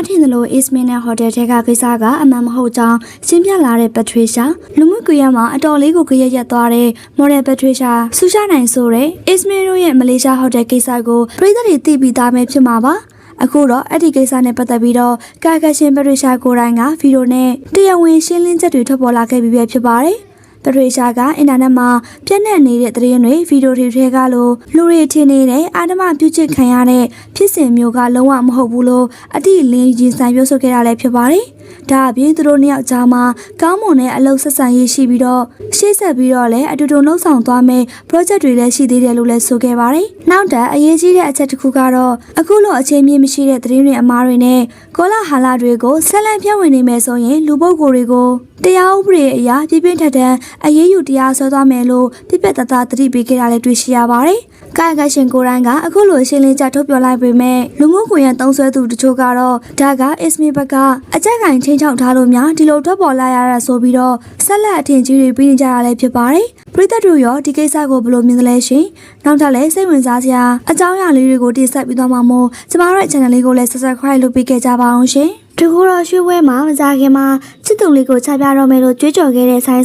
ထင်သလို Ismail နဲ့ Hotel ထဲကကိစ္စကအမှန်မဟုတ်ကြောင်းရှင်းပြလာတဲ့ Patricia လူမှုကွန်ရက်မှာအတော်လေးကိုကြရက်သွားတဲ့ Model Patricia ဆူရှာနိုင်ဆိုတဲ့ Ismail တို့ရဲ့မလေးရှား Hotel ကိစ္စကိုပြည်သူတွေသိပြီးသားပဲဖြစ်မှာပါအခုတော့အဲ့ဒီကိစ္စနဲ့ပတ်သက်ပြီးတော့ကာကရှင် Patricia ကိုယ်တိုင်ကဗီဒီယိုနဲ့တရားဝင်ရှင်းလင်းချက်တွေထွက်ပေါ်လာခဲ့ပြီးဖြစ်ပါတယ်ပထရီရှာကအင်တာနက်မှာပြန့်နှံ့နေတဲ့သတင်းတွေဗီဒီယိုတွေထဲကလို့လူတွေထင်နေတဲ့အာဓမပြုချစ်ခံရတဲ့ဖြစ်စဉ်မျိုးကလုံးဝမဟုတ်ဘူးလို့အတိလင်းရင်ဆိုင်ပြောဆိုခဲ့တာလည်းဖြစ်ပါတယ်။ဒါအပြင်သူတို့နှစ်ယောက်ကြားမှာကောင်းမွန်တဲ့အလုပ်ဆက်ဆံရေးရှိပြီးတော့ရှေ့ဆက်ပြီးတော့လည်းအတူတူလှုပ်ဆောင်သွားမယ့် project တွေလည်းရှိသေးတယ်လို့လည်းဆိုခဲ့ပါတယ်။နောက်ထပ်အရေးကြီးတဲ့အချက်တစ်ခုကတော့အခုလိုအချိန်မြင့်မရှိတဲ့သတင်းတွေအမားတွေနဲ့ကောလာဟာလာတွေကိုဆက်လက်ပြဝင်နေမယ်ဆိုရင်လူပုဂ္ဂိုလ်တွေကိုတရားဥပဒေအရာပြပြထန်ထန်အရေးယူတရားစွဲသွားမယ်လို့ပြပြတသားသတိပေးခဲ့တာလည်းတွေ့ရှိရပါတယ်။ကာယကရှင်ကိုယ်တိုင်ကအခုလိုရှင်းလင်းချက်ထုတ်ပြောလိုက်ပေမဲ့လူမှုကွန်ရက်သုံးစွဲသူတချို့ကတော့ဒါက Ismail ဘက်ကအကြက်ကင်ချင်းချောက်ထားလို့များဒီလိုထွက်ပေါ်လာရတာဆိုပြီးတော့ဆက်လက်အထင်ကြီးတွေပြီးနေကြတာလည်းဖြစ်ပါတယ်။ပြည်သက်တို့ရောဒီကိစ္စကိုဘယ်လိုမြင်သလဲရှင်။နောက်ထပ်လည်းစိတ်ဝင်စားစရာအကြောင်းအရာလေးတွေကိုတင်ဆက်ပြီးသွားမှာမို့ကျမတို့ရဲ့ channel လေးကိုလည်း subscribe လုပ်ပေးခဲ့ကြပါအောင်ရှင်။ဒီကူတော့ရွှေဝဲမှာမစားခင်မှာချစ်သူလေးကိုချပြတော့မယ်လို့ကြွေးကြော်ခဲ့တဲ့ဆိုင်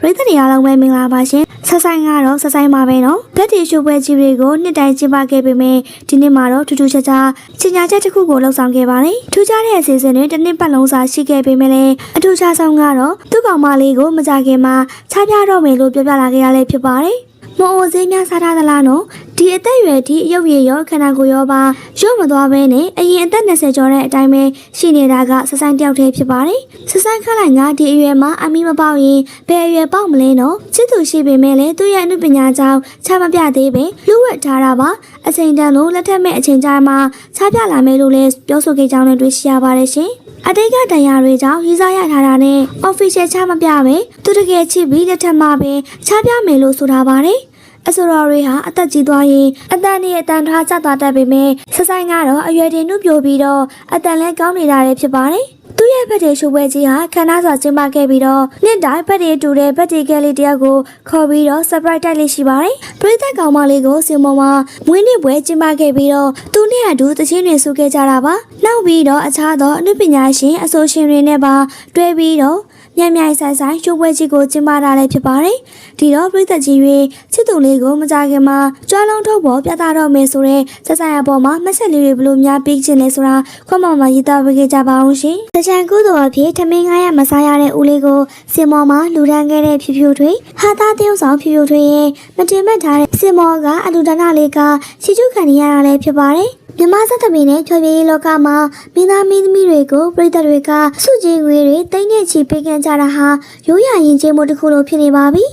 ပြည်သက်တွေအားလုံးပဲမင်္ဂလာပါရှင်ဆက်ဆိုင်ကတော့ဆက်ဆိုင်ပါပဲနော်ဗက်တီရွှေပွဲကြီးတွေကိုနှစ်တိုင်းကျင်းပခဲ့ပေမဲ့ဒီနှစ်မှာတော့ထူးထူးခြားခြားချင်ညာချက်တစ်ခုကိုလှုပ်ဆောင်ခဲ့ပါတယ်ထူးခြားတဲ့အစီအစဉ်တွေတစ်နှစ်ပတ်လုံးစာရှိခဲ့ပေမဲ့လည်းအထူးခြားဆုံးကတော့သူ့ကောင်မလေးကိုမကြခင်မှာချပြတော့မယ်လို့ပြောပြလာခဲ့ရလဲဖြစ်ပါတယ်မအိုစင်းများစားထားသလားနော်ဒီအသက်အရွယ်ဒီရုပ်ရည်ရောခန္ဓာကိုယ်ရောပါရုပ်မသွားဘဲနဲ့အရင်အသက်20ကျော်တဲ့အတိုင်းပဲရှိနေတာကဆဆန်းတယောက်တည်းဖြစ်ပါတယ်ဆဆန်းခလိုင်ကဒီအရွယ်မှာအမီမပေါက်ရင်ဘယ်အရွယ်ပေါက်မလဲနော်ချစ်သူရှိပေမဲ့လည်းသူ့ရဲ့အမှုပညာကြောင့်ချမပြသေးပဲလူဝက်ထားတာပါအချိန်တန်လို့လက်ထက်မဲ့အချိန်ကြာမှချပြလာမယ်လို့လည်းပြောဆိုခဲ့ကြောင်းလည်းတွေ့ရှိရပါတယ်ရှင်အတိတ်ကတရားတွေကြောင့်ရေးစားရထားတာနဲ့ official ချမပြပဲသူတကယ်ချစ်ပြီးလက်ထက်မှာပဲချပြမယ်လို့ဆိုထားပါတယ်အဆိုတော်တွေဟာအသက်ကြီးသွားရင်အတန်နဲ့အတန်ထားကျသွားတတ်ပေမဲ့ဆက်ဆိုင်ကတော့အရွယ်တင်နှုတ်ပြိုပြီးတော့အတန်လဲကောင်းနေတာလည်းဖြစ်ပါတယ်။သူ့ရဲ့ဘက်တွေရှိုးပွဲကြီးဟာခန္ဓာစွာကျင်းပခဲ့ပြီးတော့နှစ်တိုင်းဘက်တွေတူတဲ့ဘက်တွေကလေးတယောက်ကိုခေါ်ပြီးတော့ surprise တိုက်လေးရှိပါတယ်။ပရိသတ်ကောင်မလေးကိုစင်မောမှာမွေးနေ့ပွဲကျင်းပခဲ့ပြီးတော့သူနဲ့အတူတချင်းတွေဆိုခဲ့ကြတာပါ။နောက်ပြီးတော့အခြားသောအနုပညာရှင်အဆိုရှင်တွေနဲ့ပါတွဲပြီးတော့မြိုင်ဆိုင်ရှိုးပွဲကြီးကိုကျင်းပတာလည်းဖြစ်ပါတယ်။ဒီတော့ပြည်သက်ကြီးတွေချစ်သူလေးကိုမကြခင်မှာကြွားလုံးထုတ်ပေါ်ပြသတော့မယ်ဆိုတဲ့ဆက်ဆိုင်အပေါ်မှာမဆက်လေးတွေဘလို့များပြီးချင်လဲဆိုတာခွန်မောင်မှာရေးသားပေးကြပါအောင်ရှင်။တကြံကုသိုလ်အဖြစ်ထမင်း900မစားရတဲ့ဦးလေးကိုစင်မော်မှာလူဒန်းခဲ့တဲ့ဖြူဖြူတွေဟာသားတယောက်ဆောင်ဖြူဖြူတွေရဲ့မတင်မဲ့ထားတဲ့စင်မော်ကအလူဒနာလေးကချီကျူးခံရတာလည်းဖြစ်ပါတယ်။မြမဆက်သမီးနဲ့ချွေပြေးလောကမှာမင်းသားမင်းသမီးတွေကိုပြည်သက်တွေကစုကြီးငွေတွေတိတ်နဲ့ချီပေးကန်ကြတာဟာရိုးရာရင်ကျေးမှုတစ်ခုလိုဖြစ်နေပါပြီ